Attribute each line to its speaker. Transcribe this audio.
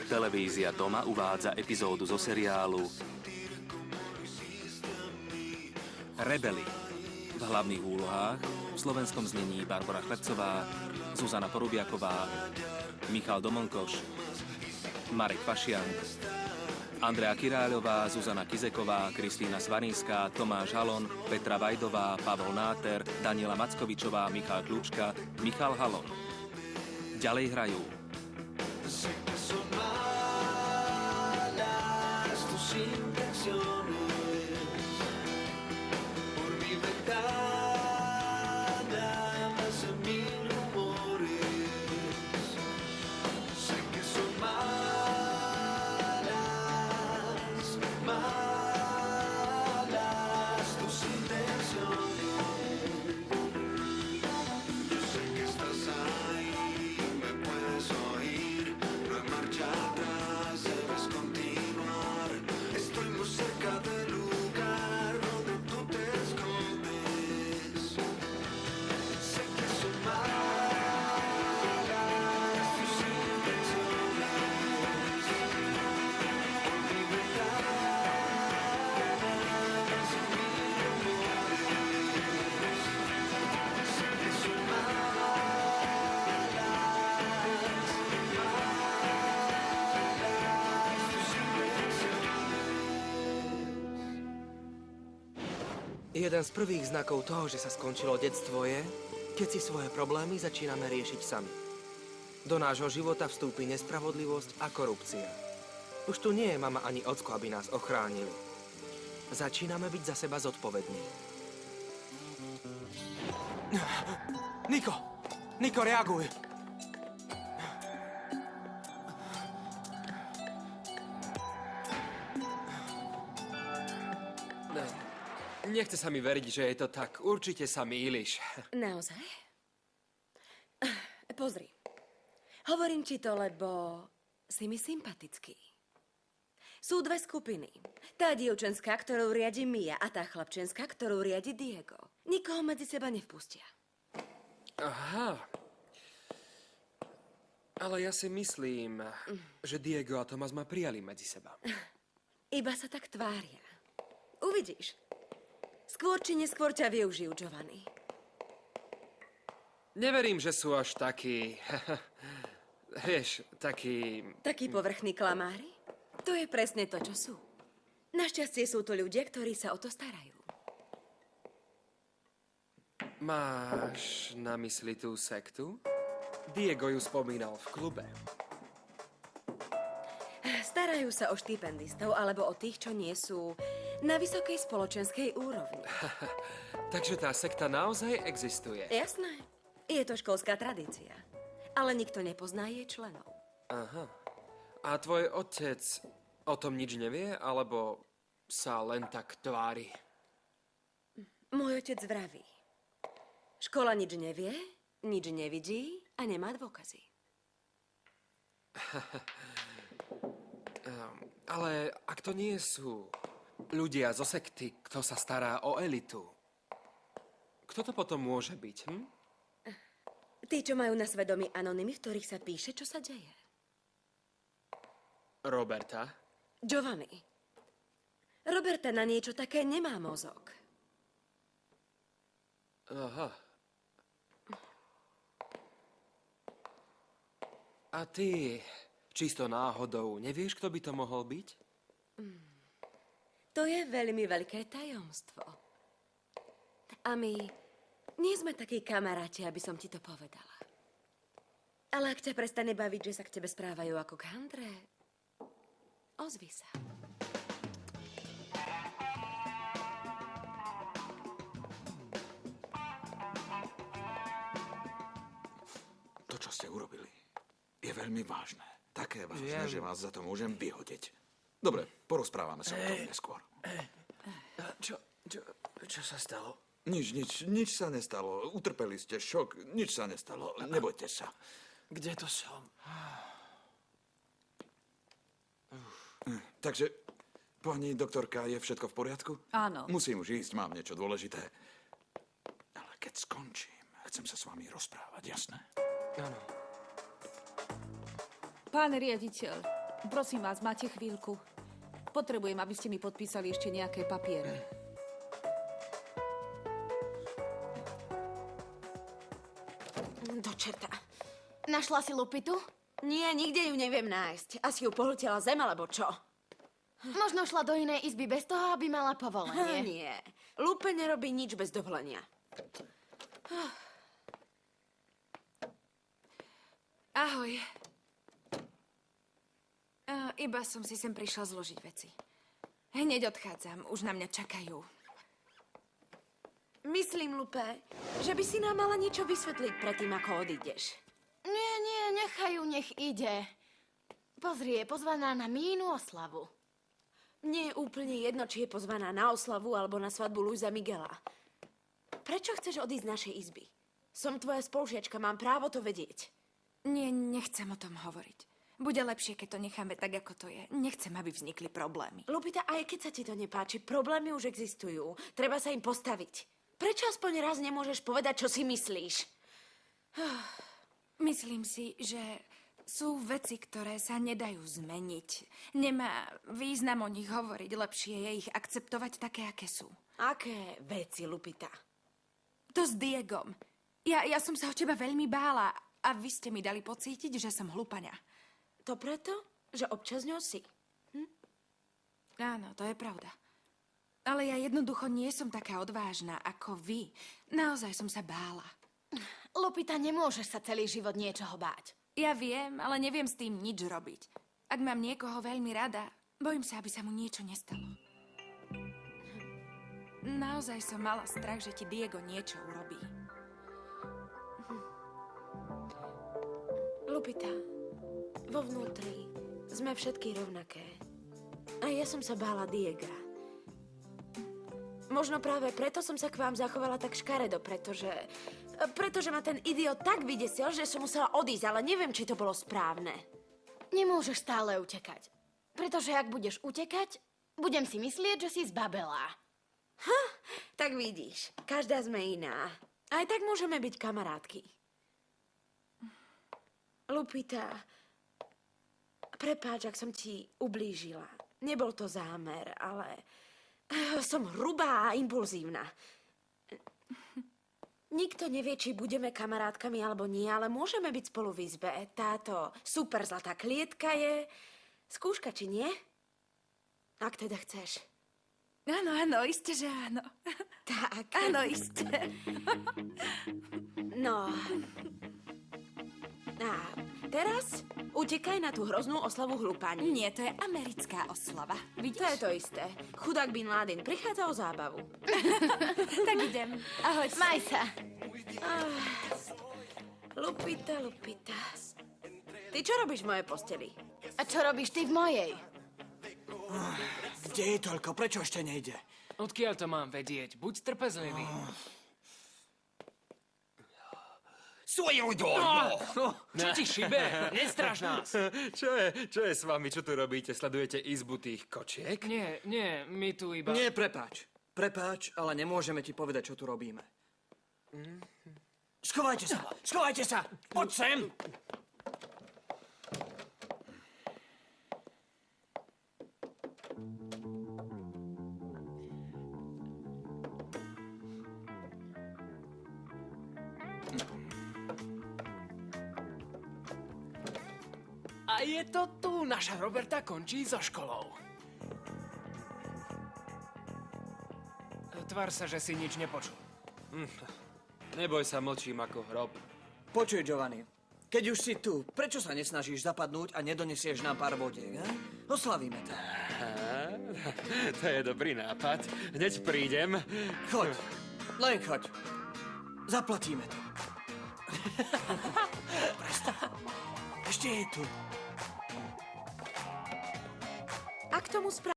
Speaker 1: Televízia Doma uvádza epizódu zo seriálu Rebeli. V hlavných úlohách v slovenskom znení Barbora Chlebcová, Zuzana Porubiaková, Michal Domonkoš, Marek Fašian, Andrea Kiráľová, Zuzana Kizeková, Kristína Svarínská, Tomáš Halon, Petra Vajdová, Pavol Náter, Daniela Mackovičová, Michal Kľúčka, Michal Halon. Ďalej hrajú
Speaker 2: Jeden z prvých znakov toho, že sa skončilo detstvo je, keď si svoje problémy začíname riešiť sami. Do nášho života vstúpi nespravodlivosť a korupcia. Už tu nie je mama ani ocko, aby nás ochránili. Začíname byť za seba zodpovední. Niko! Niko, reaguj! Nechce sa mi veriť, že je to tak. Určite sa mýliš.
Speaker 3: Naozaj? Pozri. Hovorím ti to, lebo si mi sympatický. Sú dve skupiny. Tá dievčenská, ktorú riadi Mia, a tá chlapčenská, ktorú riadi Diego. Nikoho medzi seba nevpustia.
Speaker 2: Aha. Ale ja si myslím, že Diego a Tomás ma prijali medzi seba.
Speaker 3: Iba sa tak tvária. Uvidíš. Skôr či neskôr ťa využijú, Giovanni.
Speaker 2: Neverím, že sú až takí... Vieš, takí...
Speaker 3: Takí povrchní klamári? To je presne to, čo sú. Našťastie sú to ľudia, ktorí sa o to starajú.
Speaker 2: Máš na mysli tú sektu? Diego ju spomínal v klube.
Speaker 3: Starajú sa o štipendistov alebo o tých, čo nie sú na vysokej spoločenskej úrovni.
Speaker 2: Takže tá sekta naozaj existuje?
Speaker 3: Jasné. Je to školská tradícia. Ale nikto nepozná jej členov.
Speaker 2: Aha. A tvoj otec o tom nič nevie, alebo sa len tak tvári?
Speaker 3: Môj otec vraví. Škola nič nevie, nič nevidí a nemá dôkazy.
Speaker 2: Ale ak to nie sú ľudia zo sekty, kto sa stará o elitu, kto to potom môže byť,
Speaker 3: Tí, čo majú na svedomí anonymy, v ktorých sa píše, čo sa deje.
Speaker 2: Roberta?
Speaker 3: Giovanni. Roberta na niečo také nemá mozog.
Speaker 2: Aha. A ty, čisto náhodou, nevieš, kto by to mohol byť?
Speaker 3: To je veľmi veľké tajomstvo. A my nie sme takí kamaráti, aby som ti to povedala. Ale ak ťa prestane baviť, že sa k tebe správajú ako k handre, ozvi sa.
Speaker 4: To, čo ste urobili, je veľmi vážne. Také vážne, že vás za to môžem vyhodiť. Dobre, porozprávame sa o tom neskôr.
Speaker 2: Čo sa stalo?
Speaker 4: Nič sa nestalo. Utrpeli ste šok, nič sa nestalo. Nebojte sa.
Speaker 2: Kde to som?
Speaker 4: Takže, pani doktorka, je všetko v poriadku?
Speaker 5: Áno.
Speaker 4: Musím už ísť, mám niečo dôležité. Ale keď skončím, chcem sa s vami rozprávať, jasné?
Speaker 2: Áno.
Speaker 5: Pán riaditeľ, Prosím vás, máte chvíľku. Potrebujem, aby ste mi podpísali ešte nejaké papiere.
Speaker 3: Do čerta.
Speaker 6: Našla si Lupitu?
Speaker 3: Nie, nikde ju neviem nájsť. Asi ju pohltela zem, alebo čo?
Speaker 6: Možno šla do inej izby bez toho, aby mala povolenie.
Speaker 3: Nie. Lupe nerobí nič bez dovolenia.
Speaker 7: Ahoj. Iba som si sem prišla zložiť veci. Hneď odchádzam, už na mňa čakajú.
Speaker 3: Myslím, Lupe, že by si nám mala niečo vysvetliť predtým, ako odídeš.
Speaker 6: Nie, nechajú, nech ide. Pozri, je pozvaná na Mínu oslavu.
Speaker 3: Mne je úplne jedno, či je pozvaná na oslavu alebo na svadbu Luisa Miguela. Prečo chceš odísť z našej izby? Som tvoja spolužiačka, mám právo to vedieť.
Speaker 7: Nie, nechcem o tom hovoriť. Bude lepšie, keď to necháme tak, ako to je. Nechcem, aby vznikli problémy.
Speaker 3: Lupita, aj keď sa ti to nepáči, problémy už existujú. Treba sa im postaviť. Prečo aspoň raz nemôžeš povedať, čo si myslíš?
Speaker 7: Myslím si, že sú veci, ktoré sa nedajú zmeniť. Nemá význam o nich hovoriť. Lepšie je ich akceptovať také, aké sú.
Speaker 3: Aké veci, Lupita?
Speaker 7: To s Diegom. Ja som sa o teba veľmi bála a vy ste mi dali pocítiť, že som hlupaňa.
Speaker 3: To preto, že občas ňou si.
Speaker 7: Áno, to je pravda. Ale ja jednoducho nie som taká odvážna ako vy. Naozaj som sa bála.
Speaker 6: Lupita, nemôžeš sa celý život niečoho báť.
Speaker 7: Ja viem, ale neviem s tým nič robiť. Ak mám niekoho veľmi rada, bojím sa, aby sa mu niečo nestalo. Naozaj som mala strach, že ti Diego niečo urobí.
Speaker 3: Lupita, vo vnútri sme všetky rovnaké. A ja som sa bála Diega. Možno práve preto som sa k vám zachovala tak škaredo, pretože ma ten idiot tak vydesil, že som musela odísť, ale neviem, či to bolo správne.
Speaker 6: Nemôžeš stále utekať. Pretože ak budeš utekať, budem si myslieť, že si zbabelá.
Speaker 3: Tak vidíš, každá sme iná. Aj tak môžeme byť kamarátky. Lupita, prepáč, ak som ti ublížila. Nebol to zámer, ale som hrubá a impulzívna. Nikto nevie, či budeme kamarátkami alebo nie, ale môžeme byť spolu v izbe. Táto super zlatá klietka je skúška, či nie? Ak teda chceš.
Speaker 7: Áno, isté, že áno.
Speaker 3: Tak.
Speaker 7: Áno, isté.
Speaker 3: No. A teraz utekaj na tú hroznú oslavu hlupáni.
Speaker 7: Nie, to je americká oslava.
Speaker 3: To
Speaker 7: Vidíš?
Speaker 3: je to isté. Chudák Bin Laden prichádza o zábavu.
Speaker 7: Tak idem. Ahoj.
Speaker 6: Maj sa.
Speaker 3: Lupita. Ty čo robíš v mojej posteli?
Speaker 6: A čo robíš ty v mojej?
Speaker 8: Kde je toľko? Prečo ešte nejde?
Speaker 9: Odkiaľ to mám vedieť? Buď trpezlivý.
Speaker 8: Svoju dôľ!
Speaker 9: Čo ti šibe? Nestraž nás.
Speaker 10: Čo je s vami? Čo tu robíte? Sledujete izbu tých kočiek?
Speaker 9: Nie, my tu iba...
Speaker 8: Nie, prepáč. Prepáč, ale nemôžeme ti povedať, čo tu robíme. Schovajte sa! Schovajte sa! Poď sem!
Speaker 9: A je to tu. Naša Roberta končí so školou. Tvár sa, že si nič nepočul.
Speaker 10: Neboj sa, mlčím ako hrob.
Speaker 8: Počuj, Giovanni, keď už si tu, prečo sa nesnažíš zapadnúť a nedonesieš nám pár vodiek, a? Oslavíme to.
Speaker 10: To je dobrý nápad. Hneď prídem.
Speaker 8: Choď, len choď. Zaplatíme to. Prestaň. Ešte je tu.
Speaker 3: A k tomu